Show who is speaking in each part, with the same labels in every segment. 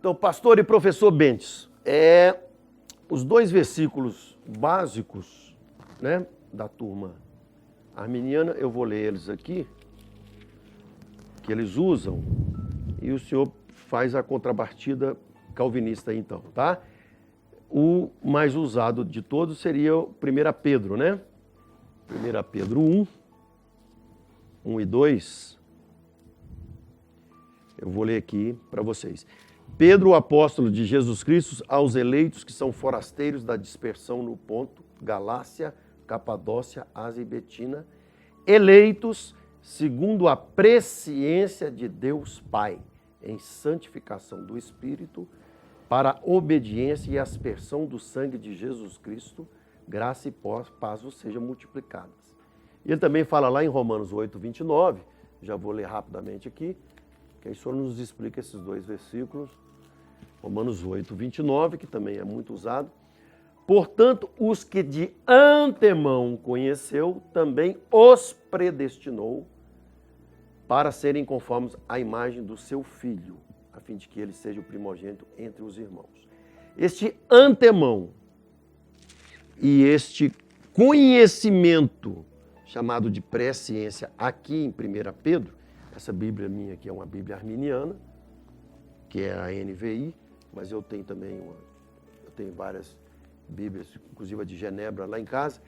Speaker 1: Então, pastor e professor Bentes, os dois versículos básicos, né, da turma arminiana, eu vou ler eles aqui, que eles usam, e o senhor faz a contrapartida calvinista aí, então, tá? O mais usado de todos seria o 1 Pedro, né? 1 Pedro 1, 1 e 2. Eu vou ler aqui para vocês. Pedro, o apóstolo de Jesus Cristo, aos eleitos que são forasteiros da dispersão no Ponto, Galácia, Capadócia, Ásia e Betina, eleitos segundo a presciência de Deus Pai, em santificação do Espírito, para a obediência e aspersão do sangue de Jesus Cristo, graça e paz vos sejam multiplicadas. E ele também fala lá em Romanos 8, 29, já vou ler rapidamente aqui, que aí o senhor nos explica esses dois versículos. Romanos 8, 29, que também é muito usado. Portanto, os que de antemão conheceu, também os predestinou para serem conformes à imagem do seu Filho, a fim de que ele seja o primogênito entre os irmãos. Este antemão e este conhecimento, chamado de presciência, aqui em 1 Pedro, essa Bíblia minha aqui é uma Bíblia arminiana, que é a NVI, mas eu tenho também eu tenho várias Bíblias, inclusive a de Genebra lá em casa.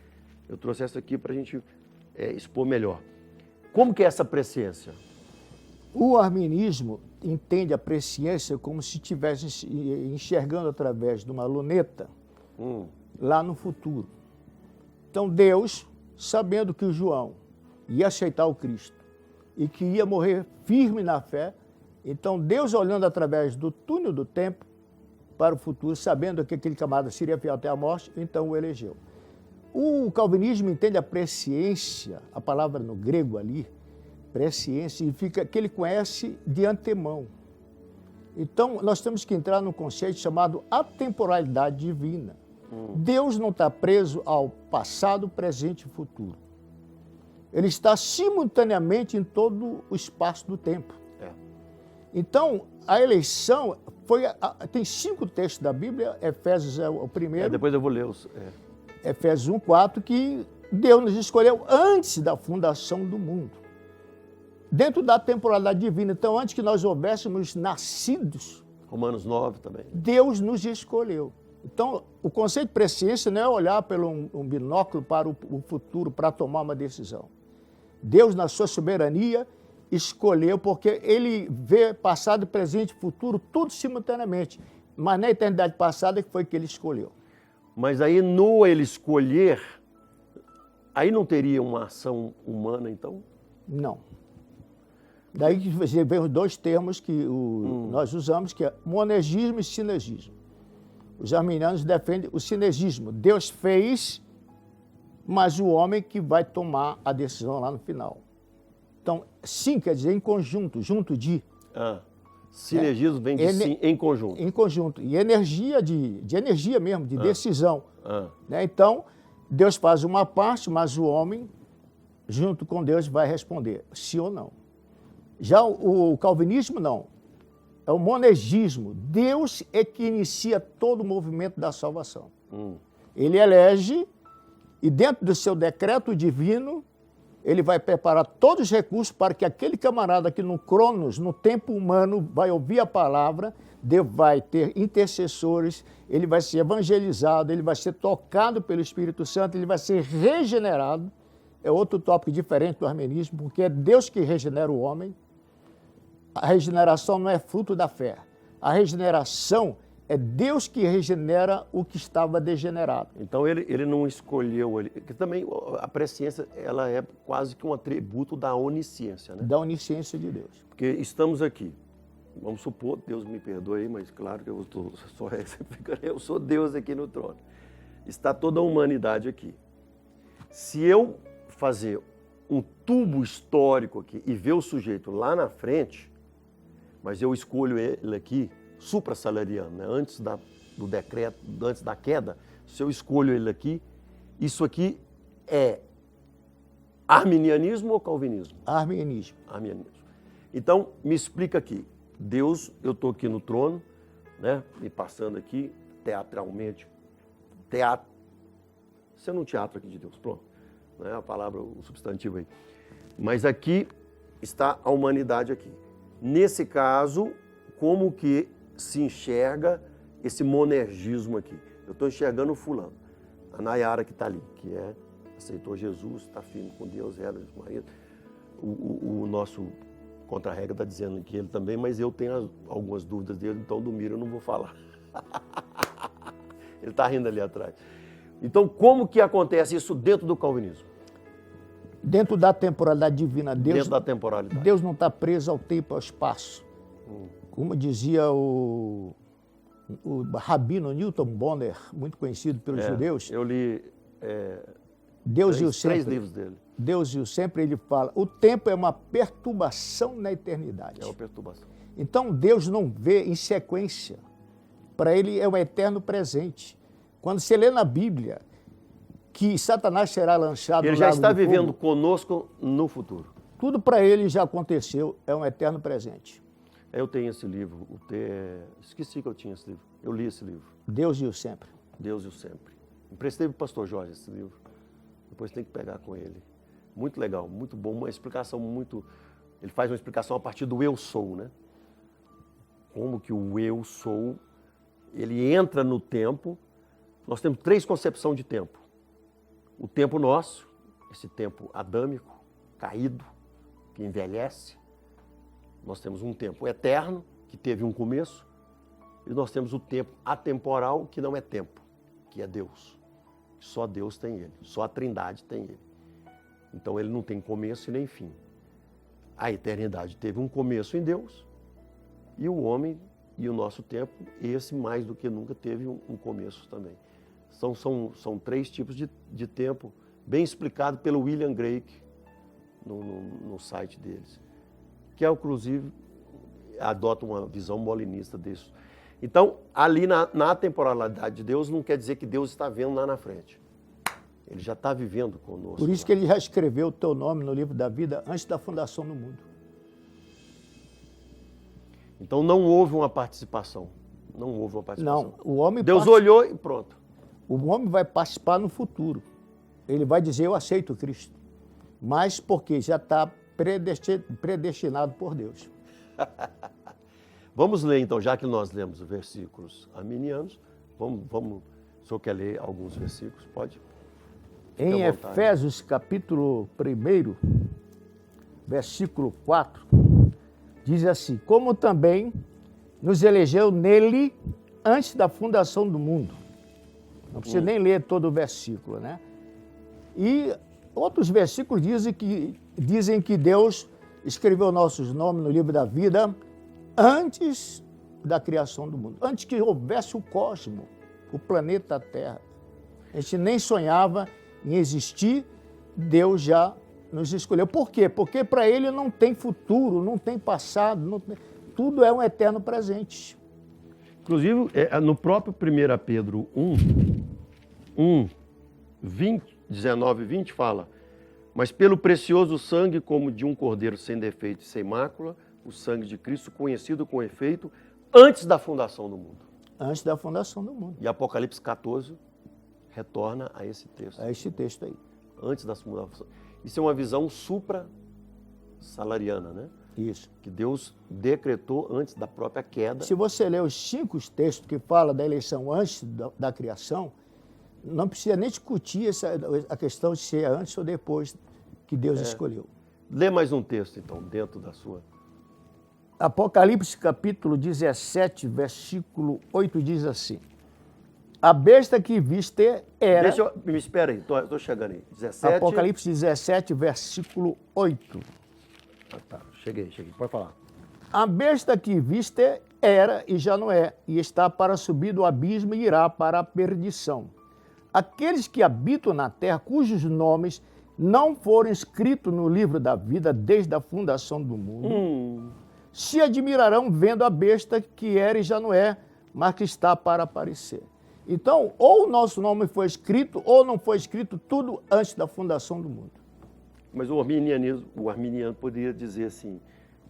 Speaker 1: Eu trouxe essa aqui para a gente expor melhor. Como que é essa presciência?
Speaker 2: O arminismo entende a presciência como se estivesse enxergando através de uma luneta lá no futuro. Então Deus, sabendo que o João ia aceitar o Cristo e que ia morrer firme na fé, então Deus, olhando através do túnel do tempo para o futuro, sabendo que aquele camarada seria fiel até a morte, então o elegeu. O calvinismo entende a presciência, a palavra no grego ali, presciência, significa que ele conhece de antemão. Então, nós temos que entrar num conceito chamado atemporalidade divina. Deus não está preso ao passado, presente e futuro. Ele está simultaneamente em todo o espaço do tempo. Então, a eleição tem 5 textos da Bíblia, Efésios é o primeiro.
Speaker 1: Depois eu vou ler os...
Speaker 2: Efésios 1, 4, que Deus nos escolheu antes da fundação do mundo. Dentro da temporalidade divina. Então, antes que nós houvéssemos nascidos,
Speaker 1: Romanos 9 também.
Speaker 2: Deus nos escolheu. Então, o conceito de presciência não é olhar pelo um binóculo para o futuro, para tomar uma decisão. Deus, na sua soberania, escolheu, porque ele vê passado, presente e futuro, tudo simultaneamente. Mas na eternidade passada foi que ele escolheu.
Speaker 1: Mas aí, no ele escolher, aí não teria uma ação humana, então?
Speaker 2: Não. Daí que vem os 2 termos que nós usamos, que é monergismo e sinergismo. Os arminianos defendem o sinergismo. Deus fez, mas o homem que vai tomar a decisão lá no final. Então, sim quer dizer em conjunto, junto de.
Speaker 1: Sinergismo vem de sim, em conjunto.
Speaker 2: Em conjunto. E energia de energia mesmo, de decisão. Né? Então, Deus faz uma parte, mas o homem, junto com Deus, vai responder, sim ou não. Já o calvinismo, não. É o monergismo. Deus é que inicia todo o movimento da salvação. Ele elege e, dentro do seu decreto divino, ele vai preparar todos os recursos para que aquele camarada que no Cronos, no tempo humano, vai ouvir a palavra, Deus vai ter intercessores, ele vai ser evangelizado, ele vai ser tocado pelo Espírito Santo, ele vai ser regenerado. É outro tópico diferente do arminianismo, porque é Deus que regenera o homem. A regeneração não é fruto da fé. A regeneração é Deus que regenera o que estava degenerado.
Speaker 1: Então ele não escolheu, que também a presciência ela é quase que um atributo da onisciência, né?
Speaker 2: Da onisciência de Deus.
Speaker 1: Porque estamos aqui, vamos supor, Deus me perdoe, mas claro que eu sou Deus aqui no trono. Está toda a humanidade aqui. Se eu fazer um tubo histórico aqui e ver o sujeito lá na frente, mas eu escolho ele aqui, suprassalariano, né? Antes do decreto, antes da queda, se eu escolho ele aqui, isso aqui é arminianismo ou calvinismo?
Speaker 2: Arminianismo.
Speaker 1: Arminianismo. Então, me explica aqui. Deus, eu estou aqui no trono, né? Me passando aqui teatralmente. Sendo um teatro aqui de Deus, pronto. Não é a palavra, o substantivo aí. Mas aqui está a humanidade aqui. Nesse caso, como que se enxerga esse monergismo aqui? Eu estou enxergando o fulano. A Nayara que está ali, que aceitou Jesus, está firme com Deus, ela e o marido. O nosso contra-regra está dizendo que ele também, mas eu tenho algumas dúvidas dele, então do Miro eu não vou falar. Ele está rindo ali atrás. Então, como que acontece isso dentro do calvinismo?
Speaker 2: Dentro da temporalidade divina,
Speaker 1: Dentro da temporalidade.
Speaker 2: Deus não está preso ao tempo e ao espaço. Como dizia o rabino Newton Bonner, muito conhecido pelos judeus.
Speaker 1: Eu li
Speaker 2: Deus
Speaker 1: três livros dele.
Speaker 2: Deus e o sempre, ele fala, o tempo é uma perturbação na eternidade.
Speaker 1: É uma perturbação.
Speaker 2: Então, Deus não vê em sequência. Para ele é um eterno presente. Quando você lê na Bíblia que Satanás será lançado no
Speaker 1: Ele já
Speaker 2: lago
Speaker 1: está
Speaker 2: de
Speaker 1: vivendo
Speaker 2: fogo,
Speaker 1: conosco no futuro.
Speaker 2: tudo para ele já aconteceu, é um eterno presente.
Speaker 1: Eu tenho esse livro, esqueci que eu tinha esse livro. Eu li esse livro,
Speaker 2: Deus e o sempre.
Speaker 1: Deus e o Sempre. Emprestei para o pastor Jorge esse livro. Depois tem que pegar com ele. Muito legal, muito bom, uma explicação muito... Ele faz uma explicação a partir do eu sou, né? Como que o eu sou, ele entra no tempo. Nós temos 3 concepções de tempo. O tempo nosso, esse tempo adâmico, caído, que envelhece. Nós temos um tempo eterno, que teve um começo. E nós temos o tempo atemporal, que não é tempo, que é Deus. Só Deus tem ele, só a Trindade tem ele. Então ele não tem começo e nem fim. A eternidade teve um começo em Deus, e o homem e o nosso tempo, esse mais do que nunca teve um começo também. São 3 tipos de tempo, bem explicado pelo William Drake no site deles, que inclusive adota uma visão molinista disso. Então, ali na temporalidade de Deus, não quer dizer que Deus está vendo lá na frente. Ele já está vivendo conosco.
Speaker 2: Por isso que ele já escreveu o teu nome no livro da vida antes da fundação do mundo.
Speaker 1: Então não houve uma participação. Não houve uma participação.
Speaker 2: Não, o homem
Speaker 1: Deus olhou e pronto.
Speaker 2: O homem vai participar no futuro. Ele vai dizer, eu aceito Cristo. Mas porque já está predestinado por Deus.
Speaker 1: Vamos ler então, já que nós lemos os versículos arminianos, o senhor quer ler alguns versículos? Pode? Fique
Speaker 2: Em
Speaker 1: à vontade.
Speaker 2: Efésios capítulo 1, versículo 4, diz assim, como também nos elegeu nele antes da fundação do mundo. Não precisa nem ler todo o versículo, né? E outros versículos dizem que Deus escreveu nossos nomes no livro da vida antes da criação do mundo, antes que houvesse o cosmos, o planeta Terra. A gente nem sonhava em existir, Deus já nos escolheu. Por quê? Porque para ele não tem futuro, não tem passado, tudo é um eterno presente.
Speaker 1: Inclusive, no próprio 1 Pedro 19 e 20 fala, mas pelo precioso sangue como de um cordeiro sem defeito e sem mácula, o sangue de Cristo conhecido com efeito antes da fundação do mundo.
Speaker 2: Antes da fundação do mundo.
Speaker 1: E Apocalipse 14 retorna a esse texto.
Speaker 2: É esse texto aí.
Speaker 1: Antes da fundação. Isso é uma visão supra-salariana, né?
Speaker 2: Isso.
Speaker 1: Que Deus decretou antes da própria queda.
Speaker 2: Se você ler os 5 textos que falam da eleição antes da criação, não precisa nem discutir a questão de ser antes ou depois que Deus escolheu.
Speaker 1: Lê mais um texto, então, dentro da sua...
Speaker 2: Apocalipse capítulo 17, versículo 8 diz assim, a besta que viste era...
Speaker 1: Me espera aí, estou chegando aí. 17...
Speaker 2: Apocalipse 17, versículo 8.
Speaker 1: Ah, tá, cheguei, pode falar.
Speaker 2: A besta que viste era e já não é, e está para subir do abismo e irá para a perdição. Aqueles que habitam na terra, cujos nomes não foram escritos no livro da vida desde a fundação do mundo, se admirarão vendo a besta que era e já não é, mas que está para aparecer. Então, ou o nosso nome foi escrito, ou não foi escrito, tudo antes da fundação do mundo.
Speaker 1: Mas o arminiano poderia dizer assim,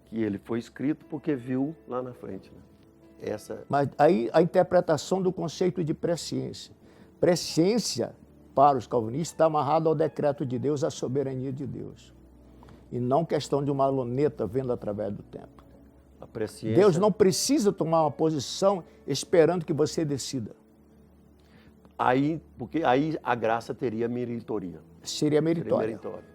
Speaker 1: que ele foi escrito porque viu lá na frente. Né? essa...
Speaker 2: Mas aí a interpretação do conceito de presciência. Presciência, para os calvinistas, está amarrado ao decreto de Deus, à soberania de Deus. E não questão de uma luneta vendo através do tempo.
Speaker 1: A presciência...
Speaker 2: Deus não precisa tomar uma posição esperando que você decida.
Speaker 1: Porque aí a graça teria meritoria.
Speaker 2: Seria meritória.
Speaker 1: Seria meritória.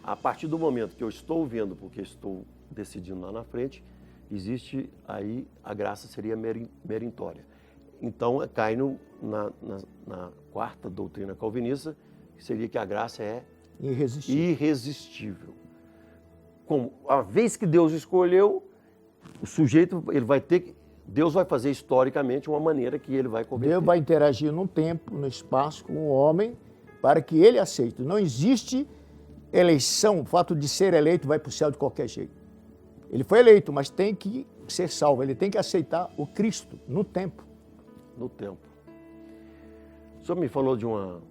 Speaker 1: A partir do momento que eu estou vendo, porque estou decidindo lá na frente, existe aí, a graça seria meritória. Então, cai na quarta doutrina calvinista, que seria que a graça é irresistível. Como a vez que Deus escolheu, o sujeito, ele vai ter que... Deus vai fazer historicamente uma maneira que ele vai converter.
Speaker 2: Deus vai interagir no tempo, no espaço com o homem, para que ele aceite. Não existe eleição, o fato de ser eleito vai para o céu de qualquer jeito. Ele foi eleito, mas tem que ser salvo, ele tem que aceitar o Cristo no tempo.
Speaker 1: No tempo. O senhor me falou de uma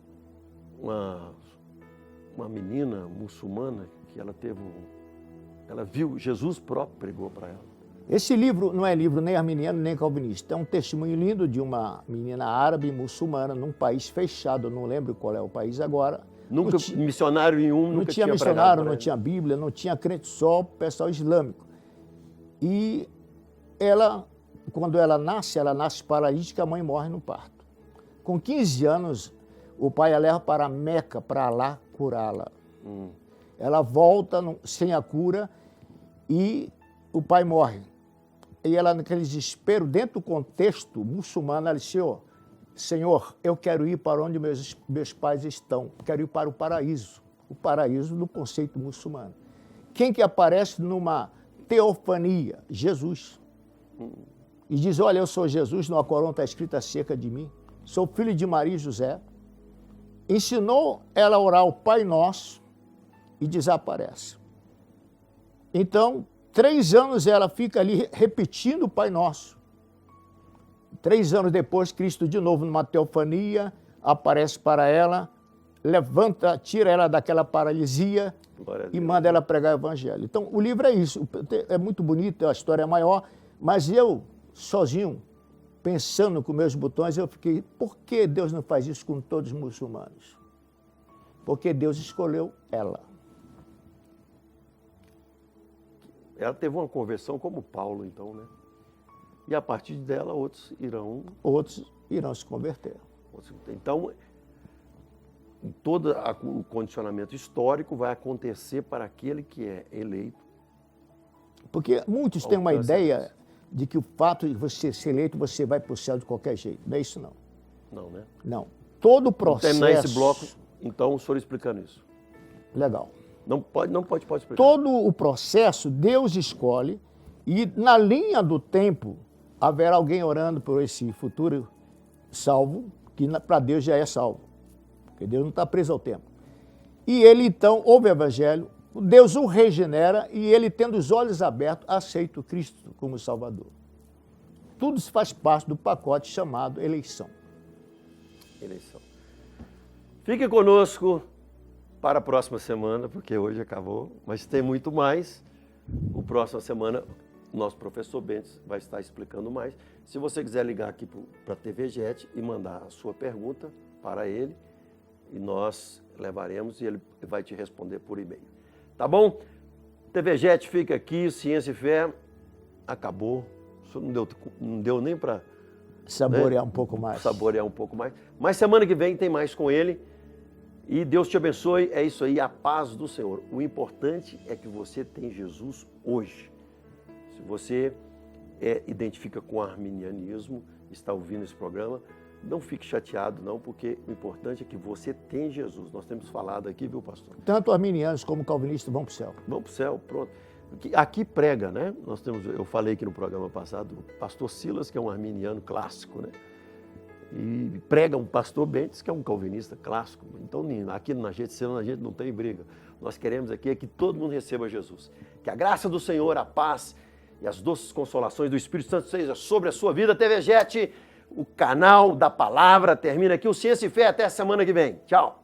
Speaker 1: menina muçulmana que ela viu, Jesus próprio pregou para ela.
Speaker 2: Esse livro não é livro nem arminiano nem calvinista, é um testemunho lindo de uma menina árabe muçulmana num país fechado, não lembro qual é o país agora.
Speaker 1: Nunca missionário nenhum,
Speaker 2: não tinha missionário, não tinha Bíblia, não tinha crente, só pessoal islâmico. E ela, quando ela nasce paralítica, a mãe morre no parto. Com 15 anos, o pai a leva para Meca, para lá curá-la. Ela volta sem a cura e o pai morre. E ela, naquele desespero, dentro do contexto muçulmano, ela disse: Senhor, eu quero ir para onde meus pais estão, quero ir para o paraíso no conceito muçulmano. Quem que aparece numa teofania? Jesus. E diz: olha, eu sou Jesus, no Alcorão está escrito acerca de mim, sou filho de Maria e José. Ensinou ela a orar o Pai Nosso e desaparece. Então, 3 anos ela fica ali repetindo o Pai Nosso. 3 anos depois, Cristo de novo numa teofania, aparece para ela, levanta, tira ela daquela paralisia e manda ela pregar o Evangelho. Então, o livro é isso. É muito bonito, a história é maior, mas eu, sozinho, pensando com meus botões, eu fiquei, por que Deus não faz isso com todos os muçulmanos? Porque Deus escolheu ela.
Speaker 1: Ela teve uma conversão como Paulo, então, né? E a partir dela, outros irão
Speaker 2: se converter.
Speaker 1: Então, todo o condicionamento histórico vai acontecer para aquele que é eleito.
Speaker 2: Porque muitos têm uma ideia de que o fato de você ser eleito, você vai para o céu de qualquer jeito. Não é isso, não.
Speaker 1: Não, né?
Speaker 2: Não. Todo o processo...
Speaker 1: Vamos terminar esse bloco, então, o senhor explicando isso.
Speaker 2: Legal.
Speaker 1: Não pode explicar.
Speaker 2: Todo o processo, Deus escolhe, e na linha do tempo, haverá alguém orando por esse futuro salvo, que para Deus já é salvo, porque Deus não está preso ao tempo. E ele, então, ouve o Evangelho, Deus o regenera, e ele, tendo os olhos abertos, aceita o Cristo como Salvador. Tudo isso faz parte do pacote chamado eleição.
Speaker 1: Eleição. Fique conosco para a próxima semana, porque hoje acabou, mas tem muito mais. A próxima semana, o nosso professor Bentes vai estar explicando mais. Se você quiser ligar aqui para a TV Jet e mandar a sua pergunta para ele, e nós levaremos e ele vai te responder por e-mail. Tá bom? TV Jet fica aqui, Ciência e Fé, acabou. Isso não deu nem para...
Speaker 2: Saborear um pouco mais.
Speaker 1: Saborear um pouco mais. Mas semana que vem tem mais com ele. E Deus te abençoe, é isso aí, a paz do Senhor. O importante é que você tem Jesus hoje. Se você identifica com o arminianismo, está ouvindo esse programa, não fique chateado não, porque o importante é que você tem Jesus. Nós temos falado aqui, viu, pastor?
Speaker 2: Tanto arminianos como calvinistas vão para o céu.
Speaker 1: Vão para o céu, pronto. Aqui prega, né? Eu falei aqui no programa passado, o pastor Silas, que é um arminiano clássico, né? E prega um pastor Bentes, que é um calvinista clássico. Então, aqui na gente não tem briga. Nós queremos aqui que todo mundo receba Jesus. Que a graça do Senhor, a paz e as doces consolações do Espírito Santo seja sobre a sua vida. TV Jet, o canal da palavra termina aqui. O Ciência e Fé, até a semana que vem. Tchau.